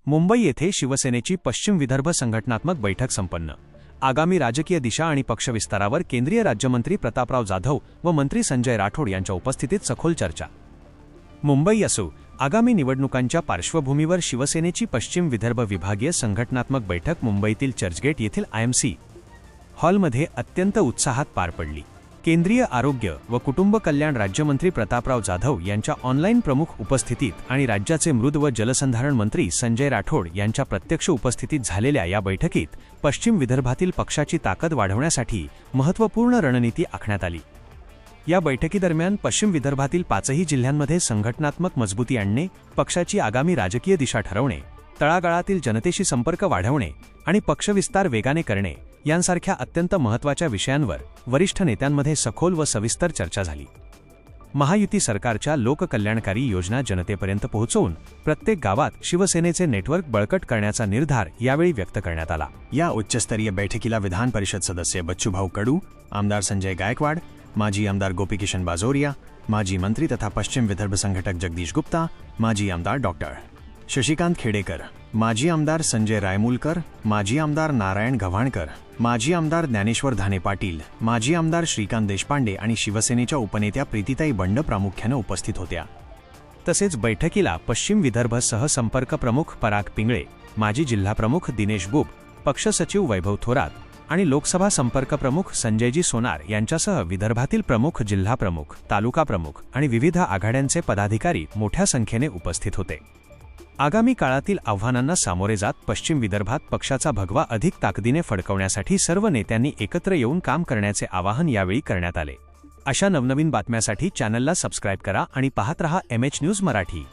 मुंबई येथे शिवसेनेची पश्चिम विदर्भ संघटनात्मक बैठक संपन्न। आगामी राजकीय दिशा आणि पक्षविस्तारावर केंद्रीय राज्यमंत्री प्रतापराव जाधव व मंत्री संजय राठोड यांच्या उपस्थितीत सखोल चर्चा। मुंबई असो, आगामी निवडणुकांच्या पार्श्वभूमीवर शिवसेनेची पश्चिम विदर्भ विभागीय संघटनात्मक बैठक मुंबईतील चर्चगेट येथील IMC हॉलमध्ये अत्यंत उत्साहात पार पडली। केंद्रीय आरोग्य व कुटुंब कल्याण राज्यमंत्री प्रतापराव जाधव यांच्या ऑनलाईन प्रमुख उपस्थितीत आणि राज्याचे मृद व जलसंधारण मंत्री संजय राठोड यांच्या प्रत्यक्ष उपस्थितीत झालेल्या या बैठकीत पश्चिम विदर्भातील पक्षाची ताकद वाढवण्यासाठी महत्त्वपूर्ण रणनीती आखण्यात आली। या बैठकीदरम्यान पश्चिम विदर्भातील 5ही जिल्ह्यांमध्ये संघटनात्मक मजबूती आणणे, पक्षाची आगामी राजकीय दिशा ठरवणे, तळागाळातील जनतेशी संपर्क वाढवणे आणि पक्षविस्तार वेगाने करणे यांसारख्या अत्यंत महत्त्वाच्या विषयांवर वरिष्ठ नेत्यांमध्ये सखोल व सविस्तर चर्चा झाली। महायुती सरकारच्या लोककल्याणकारी योजना जनतेपर्यंत पोहोचवून प्रत्येक गावात शिवसेनेचे नेटवर्क बळकट करण्याचा निर्धार यावेळी व्यक्त करण्यात आला। या उच्चस्तरीय बैठकीला विधान परिषद सदस्य बच्चूभाऊ कडू, आमदार संजय गायकवाड, माजी आमदार गोपीकिशन बाजोरिया, माजी मंत्री तथा पश्चिम विदर्भ संघटक जगदीश गुप्ता, माजी आमदार डॉक्टर शशिकांत खेडेकर, माजी आमदार संजय रायमुलकर, माजी आमदार नारायण गव्हाणकर, माजी आमदार ज्ञानेश्वर धाने पाटील, माजी आमदार श्रीकांत देशपांडे आणि शिवसेनेच्या उपनेत्या प्रीतीताई बंड प्रामुख्याने उपस्थित होत्या। तसेच बैठकीला पश्चिम विदर्भ सहसंपर्क प्रमुख पराग पिंगळे, माजी जिल्हाप्रमुख दिनेश बुब, पक्ष सचिव वैभव थोरात आणि लोकसभा संपर्क प्रमुख संजयजी सोनार यांच्यासह विदर्भातील प्रमुख जिल्हाप्रमुख, तालुका प्रमुख आणि विविध आघाड्यांचे पदाधिकारी मोठ्या संख्येने उपस्थित होते। आगामी काळातील आव्हानांना सामोरे जात पश्चिम विदर्भात पक्षाचा भगवा अधिक ताकदीने फडकवण्यासाठी सर्व नेत्यांनी एकत्र येऊन काम करण्याचे आवाहन यावेळी करण्यात आले। अशा नवनवीन बातम्यांसाठी चॅनलला सबस्क्राईब करा आणि पाहत रहा MH न्यूज मराठी।